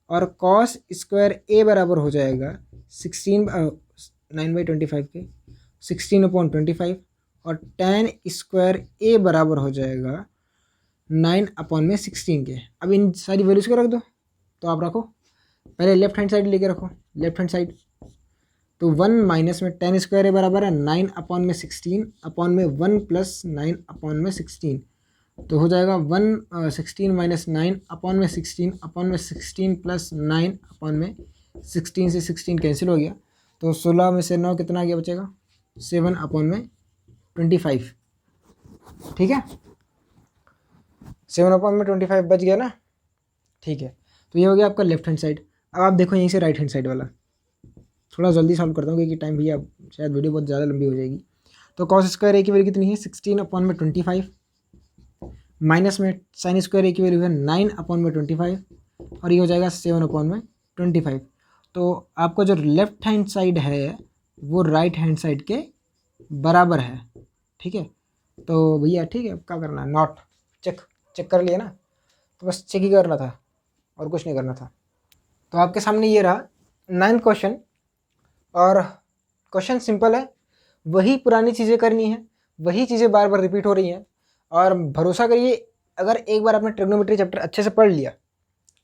A: और कॉस स्क्वायर ए बराबर हो जाएगा 9/25 के 16/25 और टेन स्क्वायर ए बराबर हो जाएगा 9/16 के। अब इन सारी वैल्यूज को रख दो। तो आप रखो, पहले लेफ्ट हैंड साइड लेके रखो, लेफ्ट हैंड साइड। तो 1 माइनस में टेन स्क्वायर ए बराबर है 9/16 अपॉन में 1 प्लस 9/16। तो हो जाएगा 16 माइनस 9/16 अपॉन में 16 प्लस 9/16 से 16 कैंसिल हो गया। तो 16 में से 9 कितना आ गया बचेगा, 7/25। ठीक है, 7/25 बच गया ना। ठीक है, तो ये हो गया आपका लेफ्ट हैंड साइड। अब आप देखो यहीं से राइट हैंड साइड वाला, थोड़ा जल्दी सॉल्व करता हूँ क्योंकि टाइम भैया शायद वीडियो बहुत ज़्यादा लंबी हो जाएगी। तो कॉस स्क्वायर ए की वैल्यू कितनी है 16/25 माइनस में साइन स्क्वायर ए की वैल्यू है 9/25 और ये हो जाएगा 7/25। तो आपको जो लेफ्ट हैंड साइड है वो राइट हैंड साइड के बराबर है। ठीक है, तो भैया ठीक है, क्या करना है, नॉट चेक कर लिया ना, तो बस चेक ही करना था और कुछ नहीं करना था। तो आपके सामने ये रहा 9th क्वेश्चन और क्वेश्चन सिंपल है, वही पुरानी चीज़ें करनी है, वही चीज़ें बार बार रिपीट हो रही हैं। और भरोसा करिए, अगर एक बार आपने ट्रिग्नोमेट्री चैप्टर अच्छे से पढ़ लिया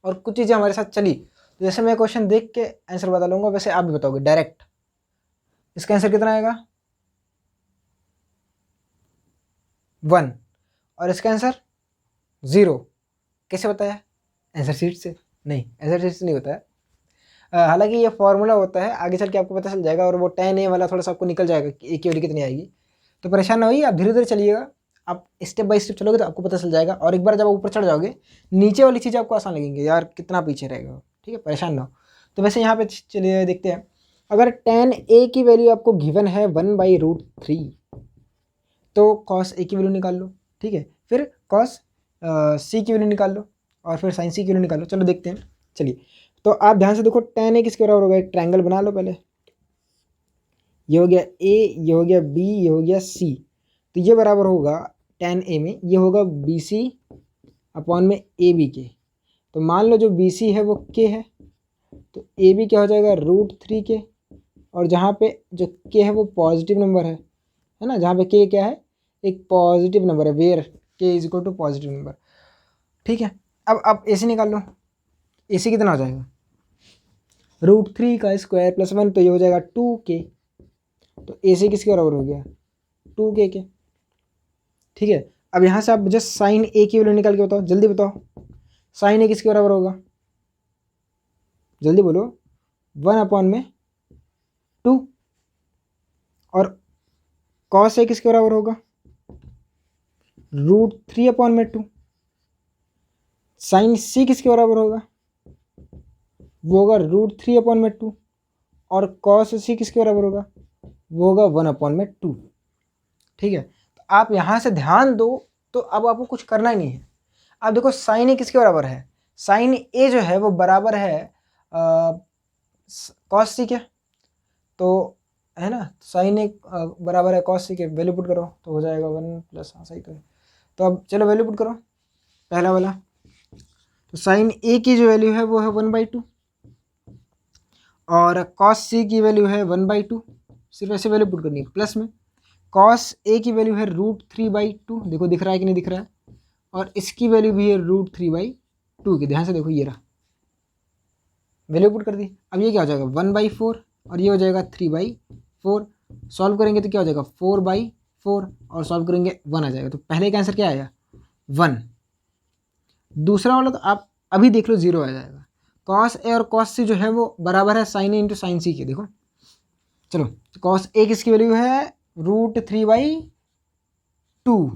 A: और कुछ चीज़ें हमारे साथ चली, तो जैसे मैं क्वेश्चन देख के आंसर बता लूँगा वैसे आप भी बताओगे डायरेक्ट। इसका आंसर कितना आएगा 1 और इसका आंसर 0। कैसे बताया, आंसर शीट से नहीं, आंसर शीट से नहीं होता है। हालांकि ये फॉर्मूला होता है, आगे चल के आपको पता चल जाएगा और वो टेन ए वाला थोड़ा सा आपको निकल जाएगा कि ए की वैल्यू कितनी आएगी। तो परेशान ना होइए, आप धीरे धीरे चलिएगा, आप स्टेप बाय स्टेप चलोगे तो आपको पता चल जाएगा। और एक बार जब आप ऊपर चढ़ जाओगे नीचे वाली चीज़ आपको आसान लगेंगे, यार कितना पीछे रहेगा। ठीक है, परेशान ना हो। तो वैसे यहाँ पे चलिए देखते हैं, अगर टेन ए की वैल्यू आपको गिवन है 1/√3 तो कॉस ए की वैल्यू निकाल लो। ठीक है, फिर कॉस सी की वैल्यू निकाल लो और फिर साइन सी की वैल्यू निकाल लो। चलो देखते हैं, चलिए। तो आप ध्यान से देखो, टेन ए किसके बराबर होगा, एक ट्रायंगल बना लो पहले। ये हो गया ए, ये हो गया बी, ये हो गया सी। तो ये बराबर होगा टेन ए में, ये होगा बी सी अपॉन में ए बी के। तो मान लो जो बी सी है वो के है, तो ए बी क्या हो जाएगा √3 के। और जहाँ पे जो के है वो पॉजिटिव नंबर है ना, जहाँ पे के क्या है, एक पॉजिटिव नंबर है, where K is equal to positive number. ठीक है, अब आप ए सी निकाल लो। ए सी कितना हो जाएगा, √3 का स्क्वायर प्लस 1, तो ये हो जाएगा 2k। तो ए सी किसके बराबर हो गया 2k के। ठीक है, अब यहाँ से आप जस्ट साइन ए की वैल्यू निकाल के बताओ, जल्दी बताओ, साइन ए किसके बराबर होगा, जल्दी बोलो। 1/2 और कॉस ए किसके बराबर होगा √3/2। साइन सी किसके बराबर होगा, वो होगा √3/2 और कॉस सी किसके बराबर होगा, वो होगा 1/2। ठीक है, तो आप यहाँ से ध्यान दो, तो अब आपको कुछ करना ही नहीं है। अब देखो साइन ए किसके बराबर है, साइन ए जो है वो बराबर है कॉस सी के। तो है ना, साइन ए बराबर है कॉस सी के, वैल्यू पुट करो तो हो जाएगा 1 प्लस, हाँ सही तो है। तो अब चलो वैल्यू पुट करो पहला वाला। तो साइन ए की जो वैल्यू है वो है 1/2 और कॉस सी की वैल्यू है 1/2, सिर्फ ऐसे वैल्यू पुट करनी है। प्लस में कॉस ए की वैल्यू है √3/2, देखो दिख रहा है कि नहीं दिख रहा है, और इसकी वैल्यू भी है √3/2 की। ध्यान से देखो, ये रहा वैल्यू पुट कर दी। अब ये क्या हो जाएगा 1/4 और ये हो जाएगा 3/4। सॉल्व करेंगे तो क्या हो जाएगा 4/4 और सॉल्व करेंगे 1 आ जाएगा। तो पहले का आंसर क्या आया 1, दूसरा वाला तो आप अभी देख लो 0 आ जाएगा। कॉस ए और कॉस सी जो है वो बराबर है साइन ए इंटू साइन सी के। देखो चलो, कॉस ए किसकी वैल्यू है √3/2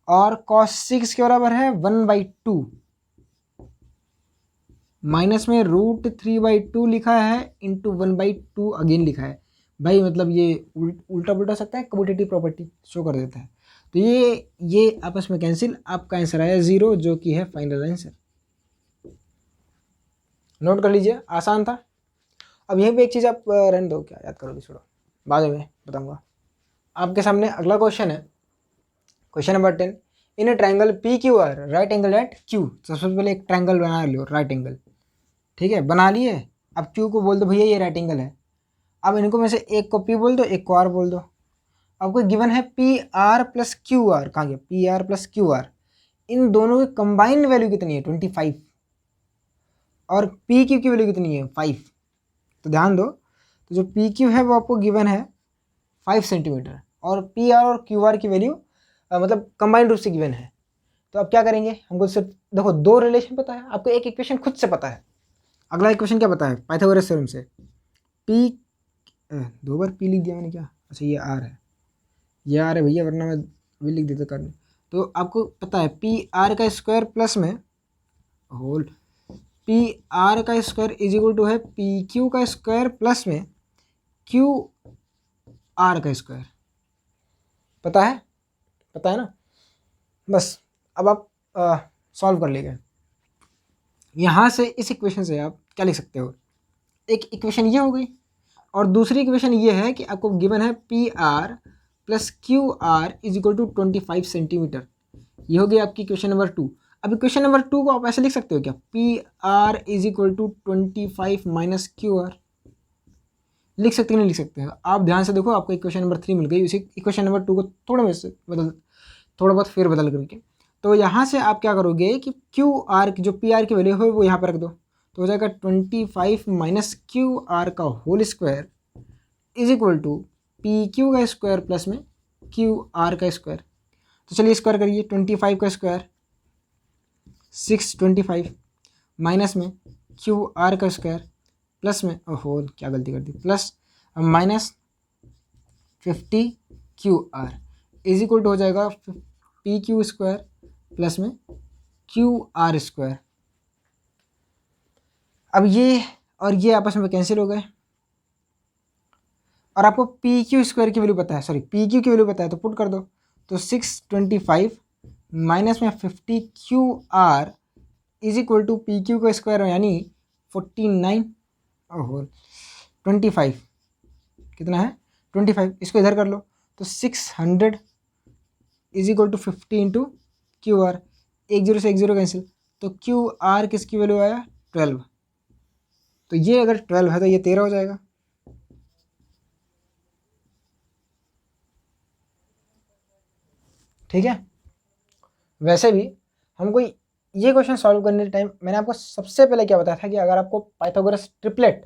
A: और cos 6 के बराबर है 1/2 माइनस में √3/2 लिखा है इंटू 1/2 अगेन लिखा है। भाई मतलब ये उल्टा पुल्टा सकता है, कम्यूटेटिव प्रॉपर्टी शो कर देता है। तो ये आपस में कैंसिल, आपका आंसर आया 0 जो कि है फाइनल आंसर। नोट कर लीजिए, आसान था। अब यहीं पे एक चीज़ आप रहने दो, क्या याद करोगे छोड़ो, बाद में बताऊंगा। आपके सामने अगला क्वेश्चन है, question number 10। In a triangle P Q R right angle at Q. सबसे पहले एक ट्राइंगल बना लो, राइट एंगल, ठीक है, बना लिए। अब क्यू को बोल दो भैया ये राइट एंगल है। अब इनको में से एक को पी बोल दो, एक को आर बोल दो। आपको गिवन है P R plus Q R, कहाँ गया P R plus Q R. इन दोनों की कंबाइंड वैल्यू कितनी है 25 और पी क्यू की वैल्यू कितनी है 5। तो ध्यान दो, तो जो पी क्यू है वो आपको गिवन है 5 सेंटीमीटर और पी आर और क्यू आर की वैल्यू मतलब कंबाइंड रूप से गिवन है। तो अब क्या करेंगे, हमको सिर्फ देखो दो रिलेशन पता है, आपको एक इक्वेशन खुद से पता है। अगला इक्वेशन क्या पता है पाइथागोरस थ्योरम से, पी 2 बार पी लिख दिया मैंने क्या, अच्छा ये आर है, ये आर है भैया, वरना मैं भी लिख देता करने। तो आपको पता है पी आर का स्क्वायर प्लस में होल पी आर का स्क्वायर इज इक्वल टू है पी क्यू का स्क्वायर प्लस में क्यू आर का स्क्वायर। पता है ना। बस अब आप सॉल्व कर लेंगे। यहाँ से इस इक्वेशन से आप क्या लिख सकते हो, एक इक्वेशन ये हो गई और दूसरी इक्वेशन ये है कि आपको गिवन है P R plus Q R is equal to 25 centimetre. ये हो गई आपकी इक्वेशन नंबर 2। अब इक्वेशन नंबर 2 को आप ऐसे लिख सकते हो क्या, P R is equal to 25 minus Q R. लिख सकते नहीं लिख सकते हैं, आप ध्यान से देखो, आपको इक्वेशन नंबर 3 मिल गई। उसी इक्वेशन नंबर 2 को थोड़ा बहुत फेर बदल करके, तो यहाँ से आप क्या करोगे कि क्यू आर की जो पी आर की वैल्यू है वो यहाँ पर रख दो, तो हो जाएगा 25 माइनस क्यू आर का whole square is equal to P Q का स्क्वायर प्लस में क्यू आर का स्क्वायर। तो चलिए स्क्वायर करिए, 25 का स्क्वायर 625 माइनस में क्यू आर का स्क्वायर प्लस में होल, क्या गलती कर दी, plus minus 50 Q R is equal to हो जाएगा पी क्यू स्क्वायर प्लस में क्यू आर स्क्वायर। अब ये और ये आपस में कैंसिल हो गए और आपको पी क्यू स्क्वायर की वैल्यू पता है, सॉरी पी क्यू की वैल्यू पता है, तो पुट कर दो। तो 625 माइनस में 50 Q R is equal to P Q का स्क्वायर यानी 49 और 25 कितना है 25, इसको इधर कर लो तो 600 is equal to 50 into Q R, 1 0 से 1 0 कैंसिल, तो क्यू आर किसकी वैल्यू आया 12। तो ये अगर 12 है तो ये 13 हो जाएगा। ठीक है, वैसे भी हमको ये क्वेश्चन सॉल्व करने के टाइम मैंने आपको सबसे पहले क्या बताया था कि अगर आपको पाइथागोरस ट्रिपलेट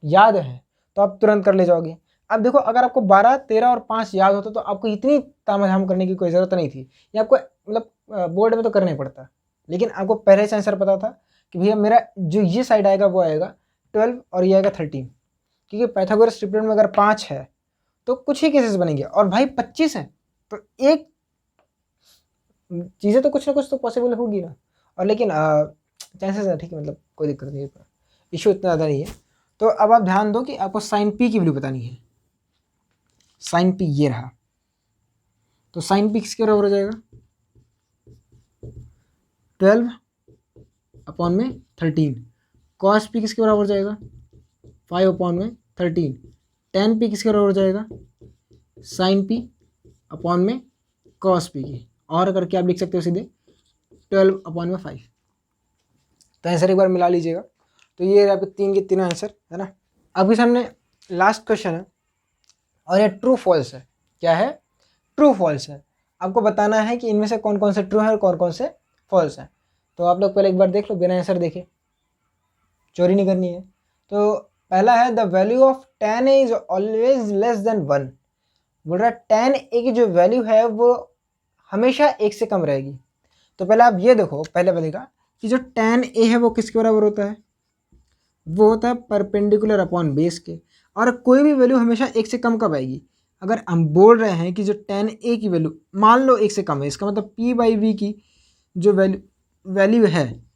A: याद है तो आप तुरंत कर ले जाओगे। अब देखो अगर आपको 12, 13 और 5 याद होता तो आपको इतनी तामझाम करने की कोई ज़रूरत नहीं थी। ये आपको मतलब बोर्ड में तो करना ही पड़ता, लेकिन आपको पहले से आंसर पता था कि भैया मेरा जो ये साइड आएगा वो आएगा 12 और ये आएगा 13, क्योंकि पाइथागोरस ट्रिपलेट में अगर 5 है तो कुछ ही केसेस बनेंगे और भाई 25 है तो एक चीज़ें तो कुछ ना कुछ तो पॉसिबल होगी ना। और लेकिन चांसेस है, ठीक है, मतलब कोई दिक्कत नहीं है, इशू इतना ज़्यादा नहीं है। तो अब आप ध्यान दो कि आपको साइन पी की वैल्यू बतानी है। साइन पी ये रहा, तो साइन पी किसके बराबर हो जाएगा 12 अपॉन में 13। कॉस पी किसके बराबर हो जाएगा 5 अपॉन में 13। टेन पी किसके बराबर हो जाएगा साइन पी अपॉन में कॉस पी की, और करके आप लिख सकते हो सीधे 12 अपॉन में 5। तो आंसर एक बार मिला लीजिएगा। तो ये आपके 3 के 3 आंसर है ना। आपके सामने लास्ट क्वेश्चन है और ये ट्रू फॉल्स है। क्या है ट्रू फॉल्स है। आपको बताना है कि इनमें से कौन कौन से ट्रू है और कौन कौन से फॉल्स हैं। तो आप लोग पहले एक बार देख लो, बिना आंसर देखे, चोरी नहीं करनी है। तो पहला है the value of tan a is always less than 1। बोल रहा है tan a की जो वैल्यू है वो हमेशा 1 से कम रहेगी। तो पहले आप ये देखो, पहले बनेगा कि जो tan a है वो किसके बराबर होता है, वो होता है परपेंडिकुलर अपॉन बेस के। और कोई भी वैल्यू हमेशा 1 से कम कब आएगी, अगर हम बोल रहे हैं कि जो tan a की वैल्यू मान लो 1 से कम है, इसका मतलब p/v की जो वैल्यू है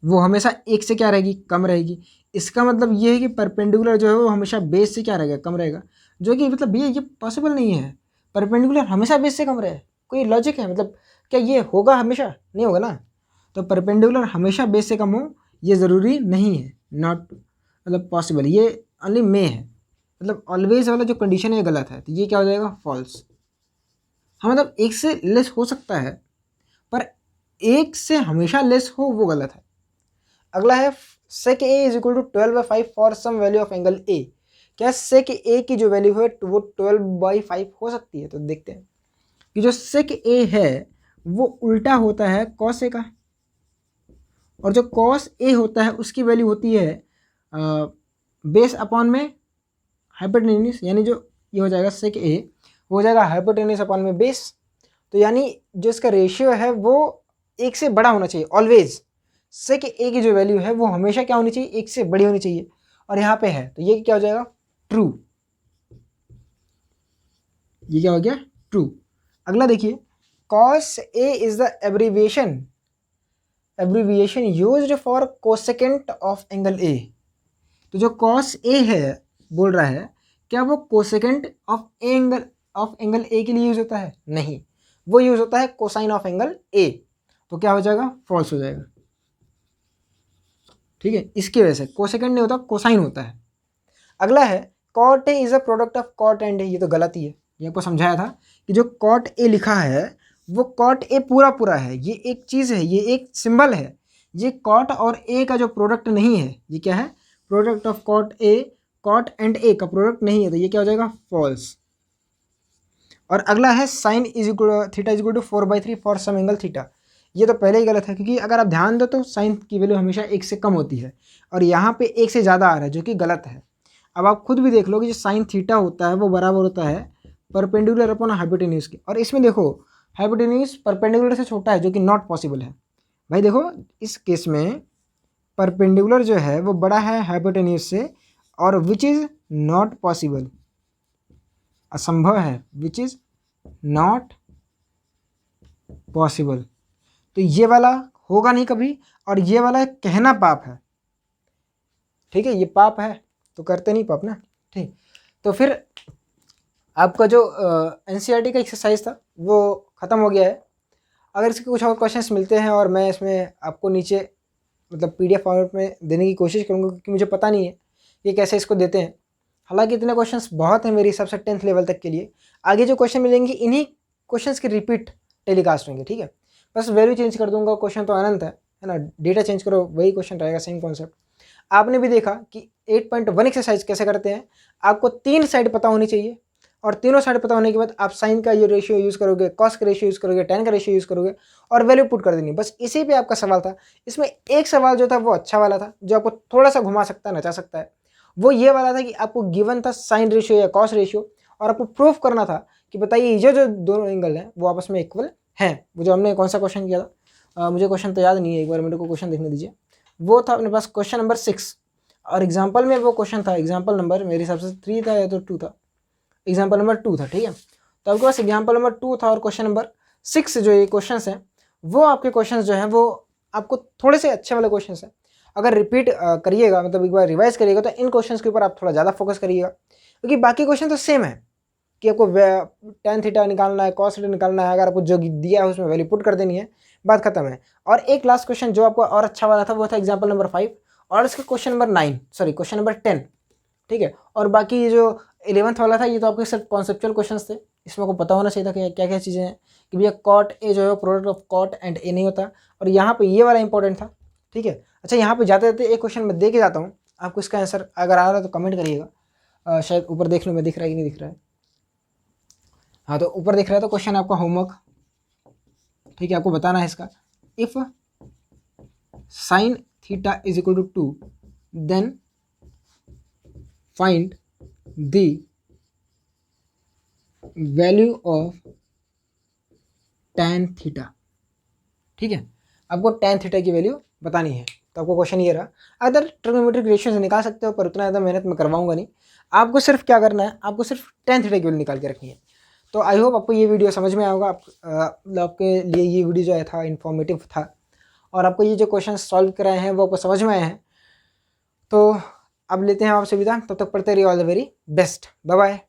A: वो हमेशा 1 से क्या रहेगी, कम रहेगी। इसका मतलब ये है कि परपेंडिकुलर जो है वो हमेशा बेस से क्या रहेगा, कम रहेगा, जो कि मतलब भैया ये पॉसिबल नहीं है, परपेंडिकुलर हमेशा बेस से कम रहे, कोई लॉजिक है? मतलब क्या ये होगा हमेशा? नहीं होगा ना। तो परपेंडिकुलर हमेशा बेस से कम हो ये ज़रूरी नहीं है, नॉट मतलब पॉसिबल, ये ओनली मे है, मतलब ऑलवेज वाला जो कंडीशन है ये गलत है, तो ये क्या हो जाएगा, फॉल्स। हाँ मतलब 1 से लेस हो सकता है, पर 1 से हमेशा लेस हो वो गलत है। अगला है sec a is equal to 12/5 for some value of angle a। क्या sec a की जो वैल्यू है वो 12/5 हो सकती है? तो देखते हैं कि जो sec a है वो उल्टा होता है cos a का, और जो cos a होता है उसकी वैल्यू होती है बेस अपॉन में हाइपोटेन्यूज, यानी जो ये हो जाएगा sec a हो जाएगा हाइपोटेन्यूज अपॉन में बेस। तो यानी जो इसका रेशियो है वो 1 से बड़ा होना चाहिए ऑलवेज। sec a की जो वैल्यू है वो हमेशा क्या होनी चाहिए, 1 से बड़ी होनी चाहिए, और यहाँ पे है तो ये क्या हो जाएगा, ट्रू। ये क्या हो गया, ट्रू। अगला देखिए, cos a is the abbreviation used for cosecant of angle a। तो जो cos a है बोल रहा है, क्या वो कोसेकेंट ऑफ एंगल a के लिए यूज होता है? नहीं, वो यूज होता है कोसाइन ऑफ एंगल a। तो क्या हो जाएगा, फॉल्स हो जाएगा। ठीक है, इसकी वजह से कोसेकेंट नहीं होता, कोसाइन होता है। अगला है cot A is a product of cot and A. ये तो गलत ही है, ये आपको समझाया था कि जो कॉट ए लिखा है वो कॉट ए पूरा पूरा है, ये एक चीज़ है, ये एक सिंबल है, ये कॉट और ए का जो प्रोडक्ट नहीं है। ये क्या है, प्रोडक्ट ऑफ कॉट एंड ए का प्रोडक्ट नहीं है, तो ये क्या हो जाएगा, फॉल्स। और अगला है sine is equal theta is equal to 4/3 for some angle theta. ये तो पहले ही गलत है, क्योंकि अगर आप ध्यान दो तो साइन की वैल्यू हमेशा 1 से कम होती है, और यहाँ पे 1 से ज़्यादा आ रहा है, जो कि गलत है। अब आप खुद भी देख लो कि जो साइन थीटा होता है वो बराबर होता है परपेंडिकुलर अपॉन हाइपोटेन्यूज के, और इसमें देखो हाइपोटेन्यूज परपेंडिकुलर से छोटा है, जो कि नॉट पॉसिबल है। भाई देखो इस केस में परपेंडिकुलर जो है वो बड़ा है हाइपोटेन्यूज से, और विच इज़ नॉट पॉसिबल, असंभव है, विच इज़ नॉट पॉसिबल। तो ये वाला होगा नहीं कभी, और ये वाला कहना पाप है। ठीक है, ये पाप है तो करते नहीं पाप ना। ठीक, तो फिर आपका जो एनसीईआरटी का एक्सरसाइज था वो ख़त्म हो गया है। अगर इसके कुछ और क्वेश्चंस मिलते हैं और मैं इसमें आपको नीचे मतलब पीडीएफ फॉर्मेट में देने की कोशिश करूँगा, क्योंकि मुझे पता नहीं है कि कैसे इसको देते हैं। हालांकि इतने क्वेश्चंस बहुत हैं मेरे हिसाब से 10th लेवल तक के लिए। आगे जो क्वेश्चन मिलेंगे इन्हीं क्वेश्चंस की रिपीट टेलीकास्ट होंगे। ठीक है, बस वैल्यू चेंज कर दूंगा, क्वेश्चन तो अनंत है ना, डेटा चेंज करो वही क्वेश्चन रहेगा, सेम कॉन्सेप्ट। आपने भी देखा कि 8.1 एक्सरसाइज कैसे करते हैं। आपको 3 साइड पता होनी चाहिए, और तीनों साइड पता होने के बाद आप साइन का ये रेशियो यूज़ करोगे, कॉस का रेशियो यूज़ करोगे, टेन का रेशियो यूज़ करोगे, और वैल्यू पुट कर देनी। बस इसी पे आपका सवाल था। इसमें एक सवाल जो था वो अच्छा वाला था, जो आपको थोड़ा सा घुमा सकता है, नचा सकता है। वो ये वाला था कि आपको गिवन था साइन रेशियो या कॉस रेशियो, और आपको प्रूफ करना था कि बताइए ये जो दोनों एंगल हैं वो आपस में इक्वल हैं। वो जो हमने कौन सा क्वेश्चन किया था, मुझे क्वेश्चन तो याद नहीं है, एक बार मेरे को क्वेश्चन देखने दीजिए। वो था अपने पास क्वेश्चन नंबर 6, और एग्जाम्पल में वो क्वेश्चन था, एग्जाम्पल नंबर मेरे हिसाब से 3 था या तो 2 था, एग्जाम्पल नंबर 2 था। ठीक है, तो आपके पास एग्जाम्पल नंबर 2 था, और क्वेश्चन नंबर 6 जो ये क्वेश्चन हैं वो आपके क्वेश्चन जो हैं वो आपको थोड़े से अच्छे वाले क्वेश्चन हैं। अगर रिपीट करिएगा, मतलब एक बार रिवाइज करिएगा, तो इन क्वेश्चन के ऊपर आप थोड़ा ज़्यादा फोकस करिएगा, क्योंकि बाकी क्वेश्चन तो सेम है कि आपको tan थीटा निकालना है, cos थीटा निकालना है, अगर आपको जो दिया है उसमें वैल्यू पुट कर देनी है, बात खत्म है। और एक लास्ट क्वेश्चन जो आपको और अच्छा वाला था वो था एग्जाम्पल नंबर 5, और इसका question number 9, sorry question number 10। ठीक है, और बाकी ये जो 11th वाला था ये तो आपके सिर्फ कॉन्सेप्चुअल क्वेश्चंस थे। इसमें आपको पता होना चाहिए था कि क्या क्या चीज़ें हैं, कि भैया कॉट ए जो है प्रोडक्ट ऑफ कॉट एंड ए नहीं होता, और यहाँ पे ये वाला इंपॉर्टेंट था। ठीक है, अच्छा यहाँ पे जाते जाते एक क्वेश्चन मैं दे के जाता हूँ, आपको इसका आंसर अगर आ रहा है तो कमेंट करिएगा। शायद ऊपर देख लो मैं दिख रहा है कि नहीं दिख रहा है। हाँ, तो ऊपर दिख रहा है तो क्वेश्चन आपका होमवर्क। ठीक है, आपको बताना है इसका, if sine theta is equal to 2 then find the value of tan theta. ठीक है, आपको tan थीटा की वैल्यू बतानी है। तो आपको क्वेश्चन ये रहा। अदर ट्रिग्नोमेट्रिक रेशियो से निकाल सकते हो, पर उतना ज़्यादा मेहनत मैं करवाऊंगा नहीं। आपको सिर्फ क्या करना है, आपको सिर्फ 10th डे की वैल्यू निकाल के रखनी है। तो आई होप आपको ये वीडियो समझ में आएगा। आपके लिए ये वीडियो जो था इन्फॉर्मेटिव था, और आपको ये जो क्वेश्चन सॉल्व कराए हैं वो आपको समझ में आए हैं। तो अब लेते हैं आपसे विदा, तब तक पढ़ते रहिए। All the very best, bye bye.